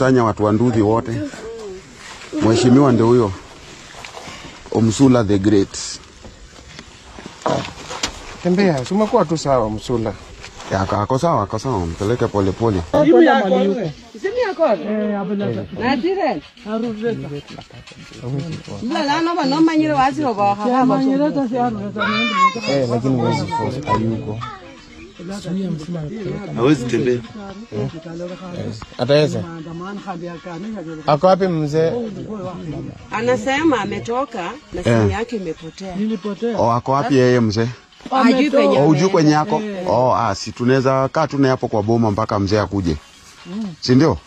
kukusanya watu wa Nduthi wote. Mheshimiwa ndio huyo. Omsula the Great. Tembea, umekuwa tu sawa Msula. Ya ako sawa, mpeleke pole pole. Simu yako. Na dire. Mbona noma noma nyiro wazi roba kaka. Manyiro tasi arureta nende. Lakini mwezi force hayuko. Hawezi tembea. Ataweza. Ako wapi mzee? Anasema ametoka na simu yake imepotea. Ako wapi yeye mzee? Hujui kwenye yako? Si tunaweza kaa tu hapo kwa boma mpaka mzee akuje. Si ndio?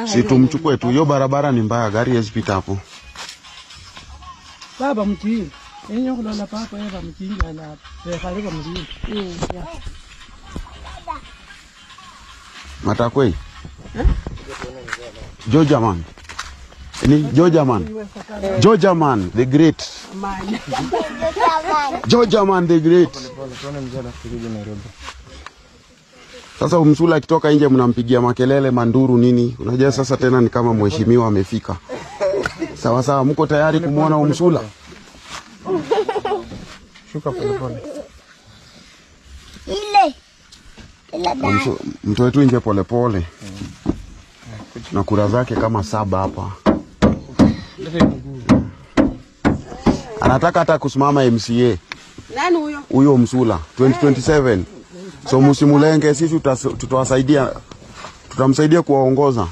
Si tumchukue tu, hiyo barabara ni mbaya, gari haipita hapo. Baba mtii. Enyo kulala papa yaba mtii ala. Karibu mtii. Matakwei. Jojaman. Jojaman the Great. Jojaman the Great. Sasa Msula akitoka nje mnampigia makelele manduru nini? Unajua sasa tena ni kama mheshimiwa amefika. Sawa, mko tayari kumuona Msula? Shuka pole. Mtu wetu nje pole. Na kura zake kama 7 hapa. Anataka hata kusimama MCA. Nani huyo? Huyo Msula 2027. So msimulenge, sisi tutawasaidia, tutamsaidia kuwaongoza.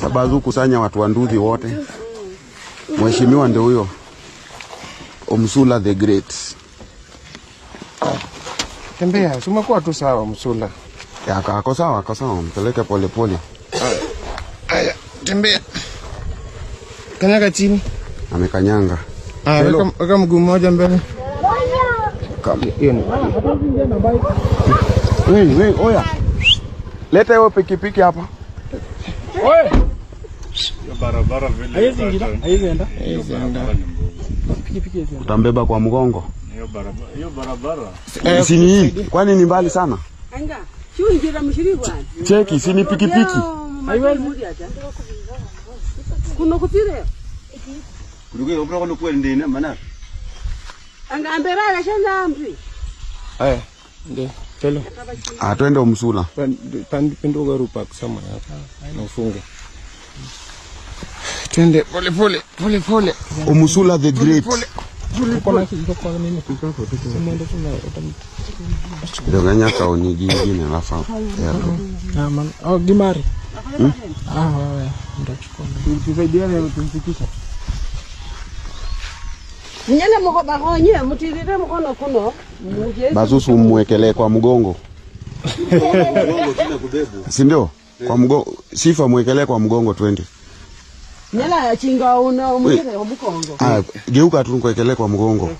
Sababu kusanya watu wa Nduthi wote. Mheshimiwa ndio huyo. Omsula the Great. Tembea, umekuwa tu sawa Msula. Ya ako sawa, mpeleke pole pole. Aya, tembea. Kanyaga chini. Amekanyanga. Weka mguu mmoja mbele. Wewe, oya. Leta hiyo pikipiki hapa. Oye. Barabara vile. Haizi enda. Pikipiki hizi. Utambeba kwa mgongo. Hiyo barabara. Si ni hii, kwani ni mbali sana? Anga. Sio ingira mshiri bwana. Cheki, si ni pikipiki. Haiwezi. Kuna kutire. Kuruge obra kono kweli ndine maana. Anga ambera shanda amri. Ndio. Chelo. Twende Omsula. Pendo garu park sama hapa. Na ufunge. Twende pole. Omsula the Great. Ndio ganya kaoni jingine alafu. Gimari. Ndio chukua. Tusaidiane tumfikisha. Nyana mko bagonye mutirire mkono kuno. Bazusu umwekelee kwa mgongo. Mgongo tena kubebu. Si ndio? Kwa mgongo, Sifa mwekelee kwa mgongo 20. Nyala ya chinga una mwekele kwa mkongo. Geuka tu mwekelee kwa mgongo.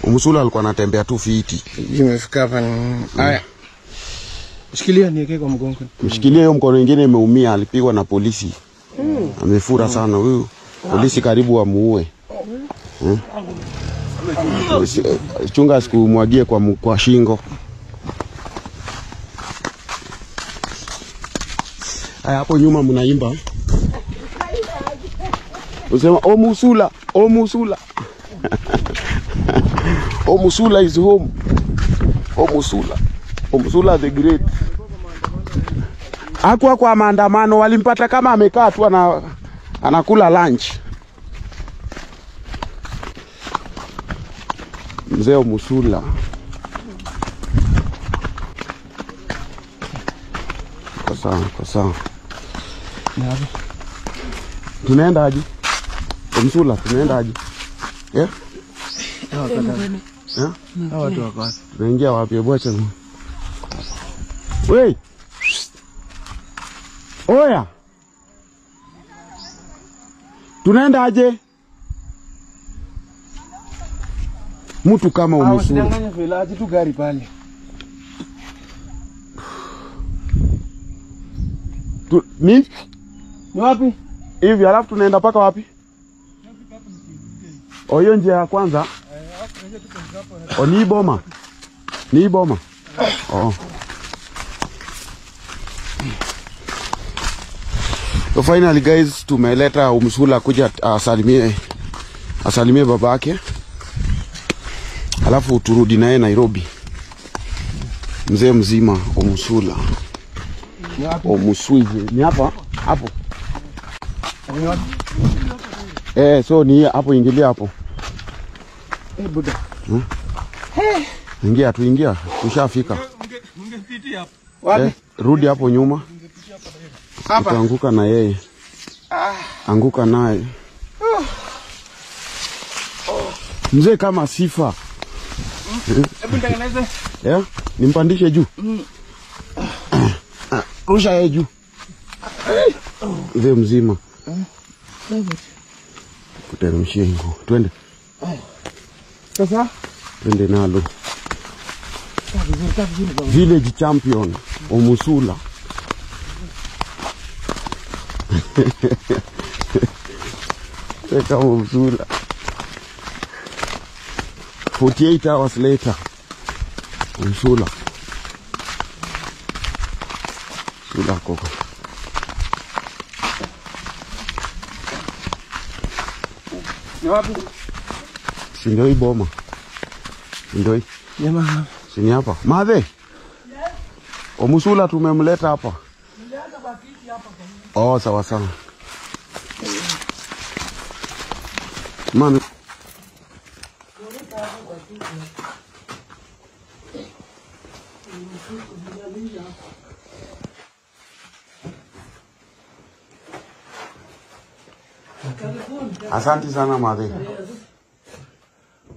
Omsula alikuwa anatembea tu fiti. Imefika hapa. Haya. Shikilia niweke kwa mgongo. Mshikilie hiyo mkono mwingine imeumia, alipigwa na polisi. Amefura sana huyu. Polisi karibu wamuue. Chunga sikumwagie kwa shingo. Hapo nyuma mnaimba. Usema Omsula. Omsula is home. Omsula the Great. Hakuwa kwa maandamano, walimpata kama amekaa tu anakula lunch. Mzee Omsula. Kwa sawa. Tunaenda aje? Omsula tunaenda aje? Watu wako. Tunaingia wapi bwacha? Wewe. Oya. Tunaenda aje? Mtu kama Omsula. Usidanganye vilaji tu gari pale. Ni wapi? Hivi alafu tunaenda paka wapi? Hiyo njia ya kwanza. Oni boma. Ni boma. Oh. So finally guys, tumeleta Umsula kuja asalimie babake. Alafu turudi naye Nairobi. Mzee mzima Umsula. Omuswizi. Ni hapa? Hapo. So ni hapo, ingilia hapo. Buda. Ingia, tuingia. Tushafika. Ungepiti hapo. Wapi? Rudi hapo nyuma. Hapa. Anguka na yeye. Anguka naye. Mzee kama sifa. Hebu nitengeneze. Nimpandishe juu. Rusha yeye juu. Mzee mzima. Kuteremshia ingo. Twende. Sasa? Twende nalo. Village champion Umsula. Teka Umsula. 48 hours later. Umsula. Umsula koko. Ni wapi? Sindoi boma. Sindoi. Jamaa. Sini hapa. Madhe. Umsula tumemleta hapa. Oh, sawa sawa. Mami. Asante sana madhe.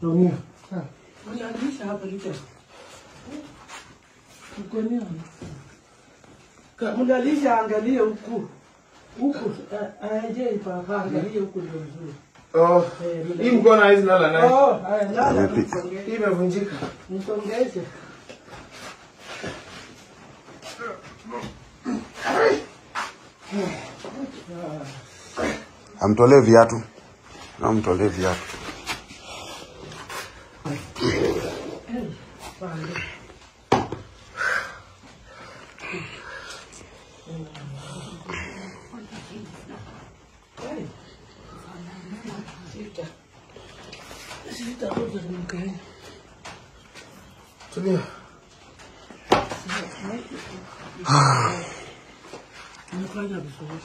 Dunia. Unalisha hapa licha. Ukonia. Mnalisha angalia huku. Huku aje papa angalia huku ndio nzuri. Oh. Hii mkono hizi nala naye. Oh, lala. Hii imevunjika. Msongeze. Amtolee viatu. Amtolee viatu. Tulia.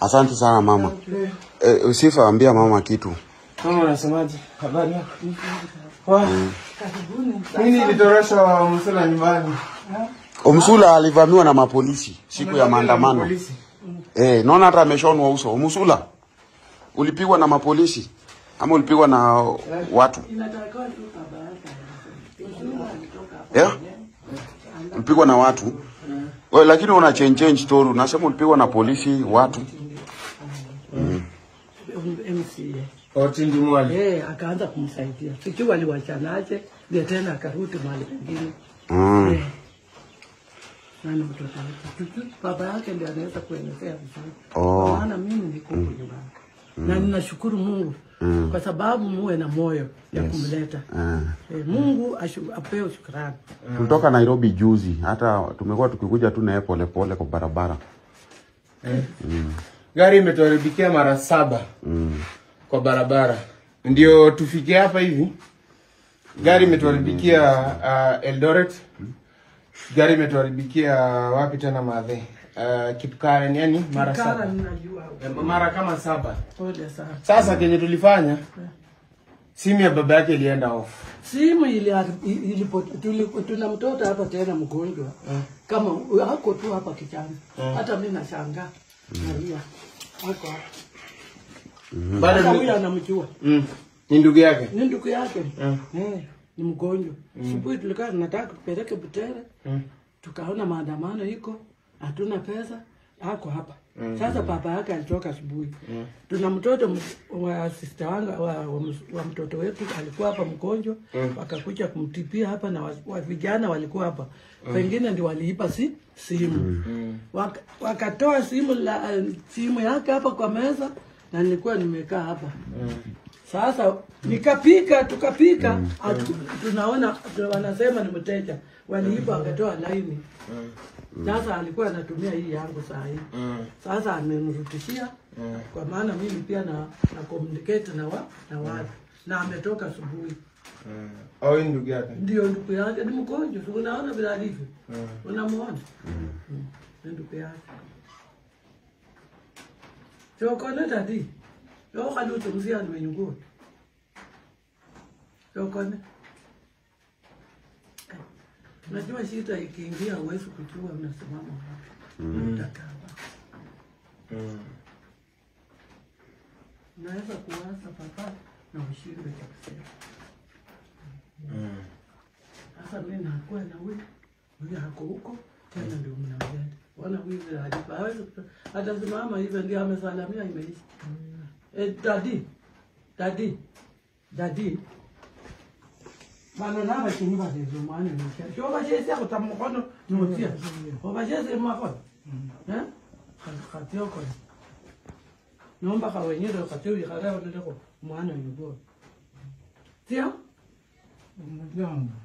Asante sana mama. Usifa ambia mama kitu. Mama unasemaje? Habari yako? Nini ilitorosha Umsula nyumbani? Umsula alivamiwa na mapolisi siku ya maandamano. Naona hata ameshonwa uso. Umsula ulipigwa na mapolisi ama ulipigwa na watu? Ulipigwa na watu. Lakini una change story. Unasema ulipigwa na polisi, watu. MCA. Otindi mwali. Akaanza kumsaidia. Sijui waliwachanaje, ndio tena akarudi mahali pengine. Nani mtoto wake? Baba yake ndiye anaweza kuelezea vizuri. Maana mimi niko nyumbani. Na ninashukuru Mungu kwa sababu muwe na moyo ya kumleta. Mungu apewe shukrani. Tulitoka Nairobi juzi, hata tumekuwa tukikuja tu naye pole pole kwa barabara. Gari imetuharibikia mara 7 kwa barabara. Ndio tufikie hapa hivi. Gari imetuharibikia Eldoret. Gari imetuharibikia wapi tena Madhe? Kipkaren, yani mara 7. Mara kama 7. Pole sana. Sasa kenye tulifanya simu ya baba yake ilienda off. Simu tuna mtoto hapa tena mgonjwa. Kama hako tu hapa kichani. Hata mimi nashangaa. Maria. Hako hapa. Bado huyu anamjua. Ni ndugu yake. Ni ndugu yake. Ni mgonjwa. Asubuhi tulikaa tunataka kupeleke Butere. Tukaona maandamano iko, hatuna pesa, hako hapa. Sasa baba yake alitoka asubuhi. Tuna mtoto wa sister wangu wa mtoto wetu alikuwa hapa mgonjwa, wakakuja kumtipia hapa na vijana walikuwa hapa. Wengine ndio waliipa simu. Wakatoa simu yake hapa kwa meza na nilikuwa nimekaa hapa. Sasa tukapika tunaona wanasema ni mteja. waliiba akatoa laini. Sasa alikuwa anatumia hii yangu saa hii. Sasa amenirudishia kwa maana mimi pia na communicate na watu. Na ametoka asubuhi. Au ndugu yake? Ndio ndugu yake, ni mgonjwa. Unaona vile alivyo. Unamuona? Ndugu yake. Chokole dadi. Yo kadu tumzia ni wenyugo. Chokole. Najua shida ikiingia huwezi kujua unasimama wapi. Utakaa. Naweza kuwaza papa na ushindwe cha kusema. Sasa mimi nakuwa na huyu hako huko tena ndio mnamleta. Wana huyu vile hadipa. Hawezi atasimama hivyo ndio amesalamia imeisha. Dadi. Bana naba kiniba hizo maana ni kia. Sio bajezi yako tamukono nutia. Kwa bajezi mako. Katio kwa. Naomba kwa wenyewe katio yakara ndio maana ni bora. Tia?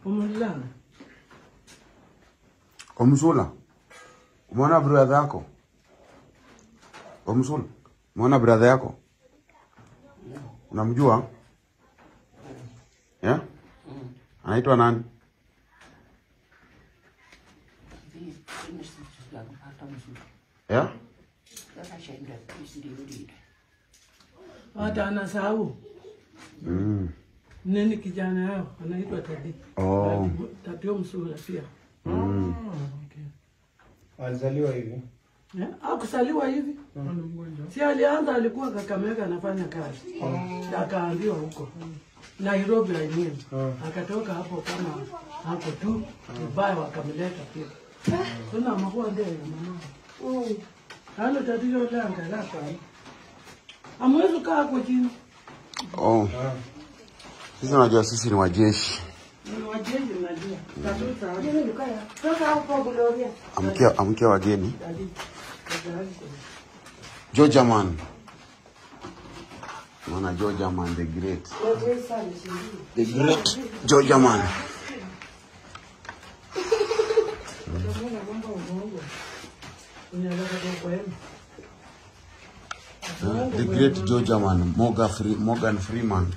Umulanga. Omsula. Umeona brother yako? Omsula. Umeona brother yako? Unamjua? Yeah? Anaitwa nani? Yeah? Hata anasahau. Nini kijana yao anaitwa Tadi. Tatio Msula pia. Alizaliwa hivi. Hakusaliwa hivi. Si alianza alikuwa Kakamega anafanya kazi. Akaambiwa huko Nairobi yenyewe. Akatoka hapo kama hapo tu Dubai wakamleta pia. Tuna mahua ndio mama. Halo tatizo langa lako. Amwezo kaa kwa chini. Sisi unajua sisi ni wajeshi. Ni wajeshi unajua. Tatuta. Yeye lukaya. Toka hapo Gloria. Amkia wageni. Georgia man. Mwana Georgia man the great. The great Georgia man. The great Georgia man, Morgan Freeman.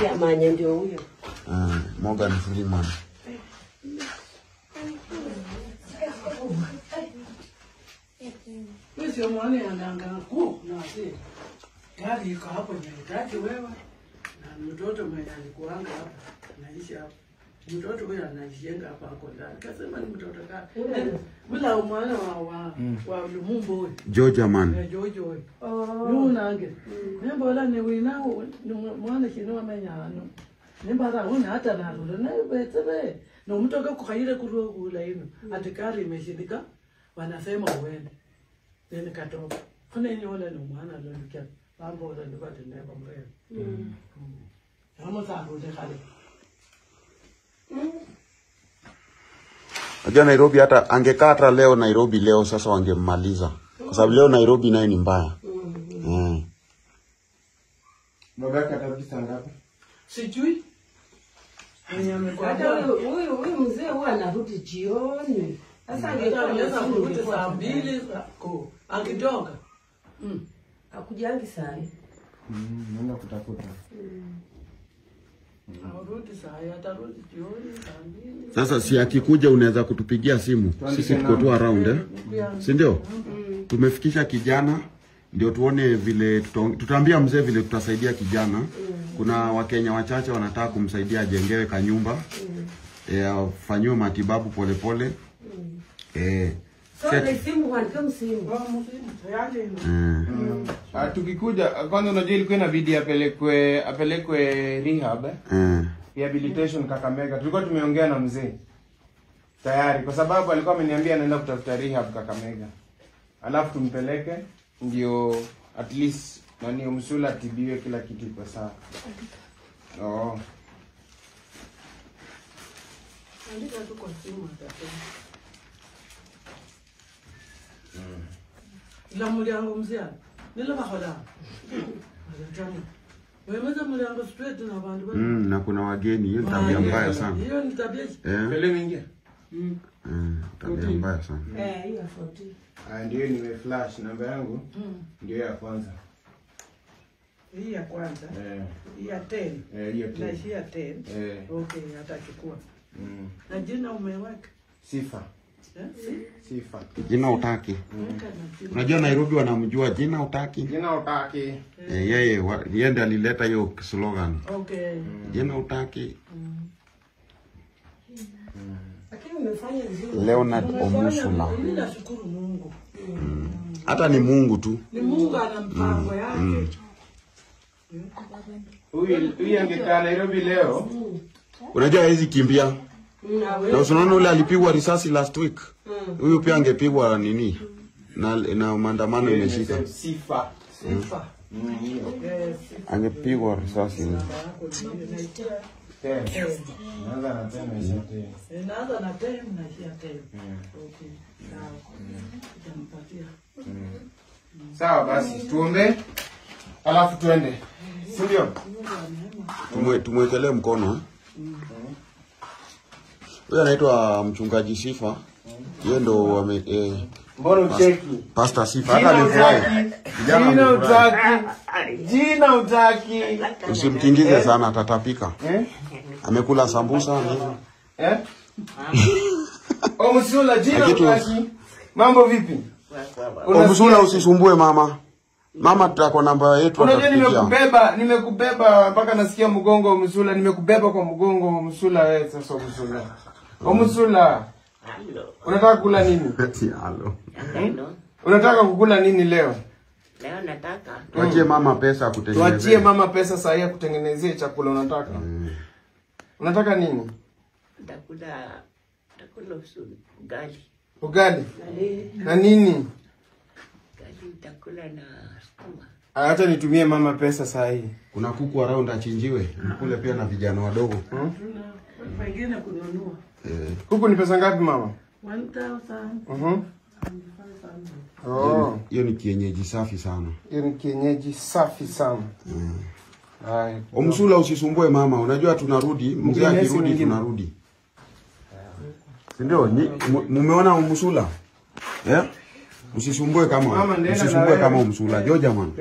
Ya manya ndio huyo. Morgan Freeman. Sio mwana anaanga ku na si. Gari iko hapo inahitaji wewe. Na mtoto mwenye alikuanga hapa anaishi hapa. Mtoto huyo anajenga hapa kwa ndani. Kasema ni mtoto gani? Bila mwana wa Lumumbo huyo. Georgia man. Georgia huyo. Yunange. Nembo la ni winao mwana kinwa menyano. Nemba ra una hata na rulo na betebe. Na mtoka kukaire kula ino. Atikari imeshindika wanasema uende. Nene katoka. Kuna nyola ni mwana alonikia. Mambo wala ndio nemba mrefu. Kama sababu kale. Najua Nairobi hata angekaa hata leo Nairobi leo sasa wangemmaliza. Kwa sababu leo Nairobi nayo ni mbaya. Babaka atarudi saa ngapi? Sijui. Hata huyu mzee huwa anarudi jioni. Sasa angeweza kurudi saa 2 ko akitoka. Akujangi saa hii. Naenda kutafuta. Arudi saa atarudi jioni saa 2. Sasa si akikuja unaweza kutupigia simu. Sisi tuko tu around Si ndio? Tumefikisha kijana ndio tuone vile tutaambia mzee vile tutasaidia kijana. Kuna Wakenya wachache wanataka kumsaidia ajengewe kanyumba. Afanywe matibabu polepole. Sasa simu wanataka msimu. Tukikuja kwanza unajua ilikuwa inabidi apelekwe rehab. Rehabilitation Kakamega. Tulikuwa tumeongea na mzee. Tayari kwa sababu alikuwa ameniambia anaenda kutafuta rehab Kakamega. Alafu tumpeleke ndio at least nani Msula tibiwe kila kitu kwa sawa. Andika tu kwa simu atasema. La mulyango mzee. Nilo bahola. Azatani. Wewe mlango straight na bandu. Na kuna wageni, hiyo tabia mbaya sana. Hiyo ni tabia. Pele mingia. Tabia mbaya sana. Hiyo 40. Ndio nimeflash namba yangu. Ndio ya kwanza. Hii ya kwanza. Hii ya 10. Hiyo 10. Na hii ya 10. Okay, atachukua. Na jina umeweka? Sifa. Sifa. Jina utaki. Unajua Nairobi wanamjua jina utaki. Jina utaki. Yeye ndiye alileta hiyo slogan. Okay. Jina utaki. Lakini umefanya vizuri. Leonard Omusula. Mimi nashukuru Mungu. Hata ni Mungu tu. Ni Mungu ana mpango yake. Huyu angekaa Nairobi leo. Unajua hizi kimbia. Na unaona ule alipigwa risasi last week. Huyu pia angepigwa nini? Na maandamano imeshika. Sifa. Angepigwa risasi. Naanza na tena ishote. Naanza na tena na ishote. Okay. Sawa basi tuombe. Alafu tuende. Si ndio? Tumwekelee mkono. Huyo anaitwa mchungaji Sifa. Yeye ndo mbona ucheki? Pastor Sifa hata alifurahi. Jina utaki. Usimtingize sana atatapika. Amekula sambusa nini? Omusula jina utaki. Mambo vipi? Omusula usisumbue mama. Mama tutako namba yetu atakupigia. Nimekubeba mpaka nasikia mgongo Omusula, nimekubeba kwa mgongo Omusula wewe sasa Omusula. Omusula. Unataka kula nini? Halo. Unataka kukula nini leo? Leo nataka. Tuachie mama pesa kutengenezea. Tuachie mama pesa saa hii kutengenezea chakula unataka. Unataka nini? Nitakula ugali. Ugali? Na nini? Ugali nitakula na sukuma. Acha nitumie mama pesa saa hii. Kuna kuku around achinjiwe. Kule pia na vijana wadogo. Pengine kununua. Kuku ni pesa ngapi mama? 1000. Hiyo ni kienyeji safi sana. Hiyo ni kienyeji safi sana. Omusula usisumbue mama, unajua tunarudi, mzee akirudi tunarudi. Si ndio? Mumeona Omusula? Usisumbue kama Omusula. Joja man.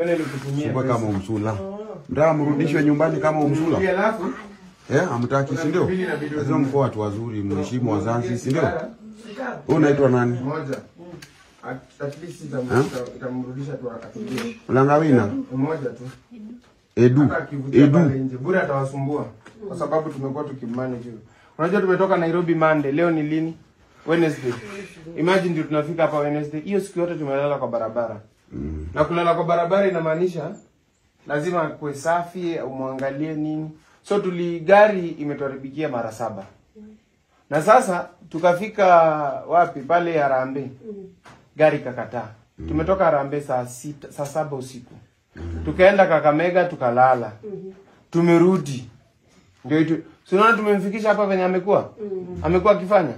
Usisumbue kama Omusula. Ndio mrudishwe nyumbani kama Omusula. Hamtaki si ndio? Lazima mko watu wazuri, mheshimu wazazi, si ndio? Wewe unaitwa nani? Moja. At least itamrudisha tu akatulie. Ulangawina? Mmoja tu. Edu. Bure atawasumbua kwa sababu tumekuwa tukimanage. Unajua tumetoka Nairobi Monday, leo ni lini? Wednesday. Imagine ndio tunafika hapa Wednesday. Hiyo siku yote tumelala kwa barabara. Na kulala kwa barabara inamaanisha lazima kuwe safi, umwangalie nini. So gari imetuharibikia mara 7. Na sasa tukafika wapi pale Harambee. Gari kakataa. Tumetoka Harambee saa 7 usiku. Tukaenda Kakamega tukalala. Tumerudi. Ndio unaona tumemfikisha hapa venye amekuwa. Amekuwa akifanya.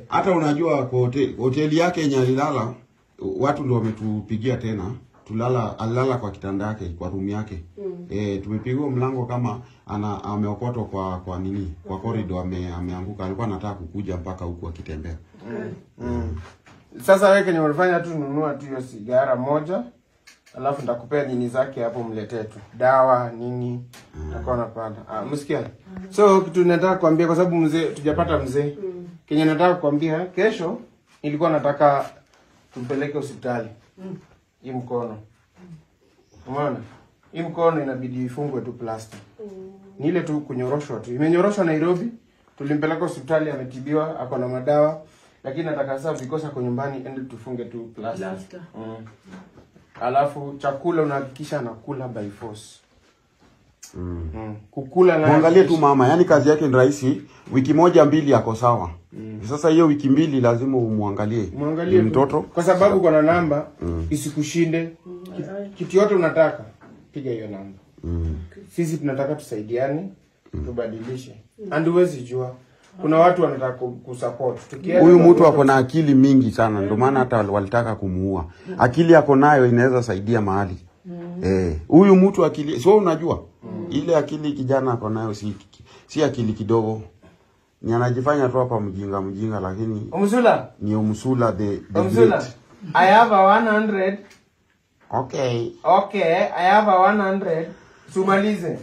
Hata unajua kwa hoteli yake yenye alilala watu ndio wametupigia tena. Alilala kwa kitanda yake, kwa room yake. Tumepigwa mlango kama ameokotwa kwa nini? Kwa corridor ameanguka. Alikuwa anataka kukuja mpaka huku akitembea. Sasa wewe kenye unafanya tu nunua tu hiyo sigara moja. Alafu nitakupea nini zake hapo mletee tu. Dawa nini? Utakuwa unapata. Msikia? So kitu nataka kuambia kwa sababu mzee tujapata mzee. Kenye nataka kuambia kesho nilikuwa nataka tumpeleke hospitali. Hii mkono. Umeona? Hii mkono inabidi ifungwe tu plaster. Ni ile tu kunyoroshwa tu. Imenyoroshwa Nairobi. Tulimpeleka hospitali ametibiwa, ako na madawa. Lakini nataka sasa vikosa kwa nyumbani ende tufunge tu plaster. Alafu chakula unahakikisha anakula by force. Kukula na muangalie tu mama, yani kazi yake ni rahisi, wiki 1-2 yako sawa. Sasa hiyo wiki 2 lazima umuangalie. Muangalie mtoto kwa sababu kuna namba isikushinde. Kitu yote unataka piga hiyo namba. Sisi tunataka tusaidiane, tubadilishe. And huwezi jua kuna watu wanataka kusupport. Huyu mtu ako na akili mingi sana, ndio maana hata walitaka kumuua. Akili yako nayo inaweza saidia mahali. Huyu mtu akili, so unajua ile akili kijana ako nayo si akili kidogo. Ni anajifanya tu hapa mjinga lakini Umsula? Ni Umsula the Umsula. great. I have a 100. Okay, I have a 100. Sumalize.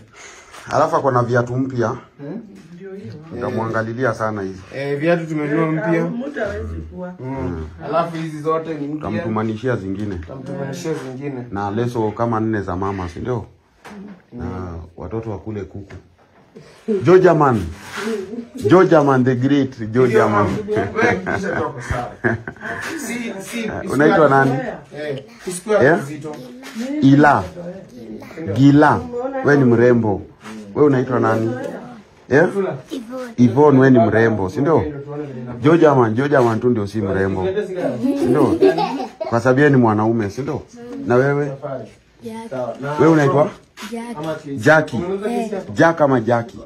Alafu kuna viatu mpya. Nitamwangalilia sana hizi. Viatu tumenunua mpya. Mtu hawezi kuwa. Alafu hizi zote ni mpya. Tamtumanishia zingine. Na leso kama 4 za mama, si ndio? Na watoto wakule kuku. Jojaman the great Jojaman. Unaitwa nani? Gila. Wewe ni mrembo. Wewe unaitwa nani? Yvonne, wewe ni mrembo, si ndio? Jojaman tu ndio si mrembo. Si ndio? Kwa sababu yeye ni mwanaume, si ndio? Na wewe? Wewe unaitwa? Jackie. Jack ama Jackie?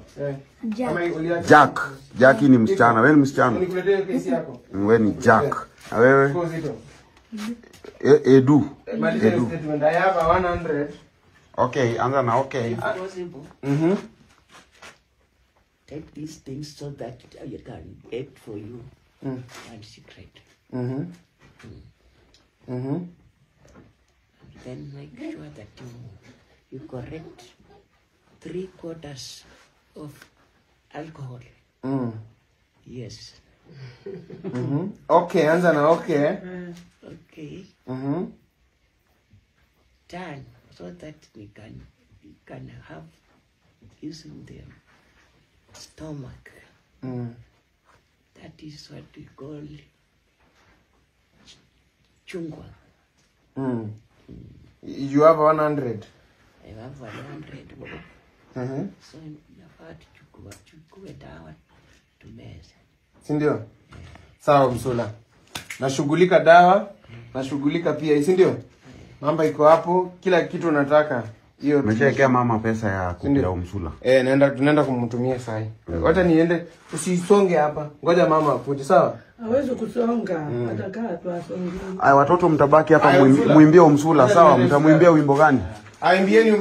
Jackie ni msichana. Wewe ni msichana? Wewe ni Jack. Na wewe? Edu. I have a 100. Okay, anza na okay. Take these things so that I can act for you. And secret. Then make sure that you correct 3/4 of alcohol. Yes. Okay, anza na okay. Okay. Turn so that we can have using the stomach. That is what we call chungwa. You have 100. I have 100 bob. So nafaa tuchukue dawa tumeze. Si ndio? Sawa Msula. Nashughulika dawa, nashughulika pia, si ndio? Namba iko hapo, kila kitu unataka. Hiyo umeshawekea mama pesa ya kupia Umsula. Tunaenda kumtumia sasa. Wacha niende, usisonge hapa. Ngoja mama akuje, sawa? Hawezi kusonga, atakaa tu asonge. Watoto mtabaki hapa muimbie Umsula, sawa? Mtamwimbia wimbo gani? Aimbieni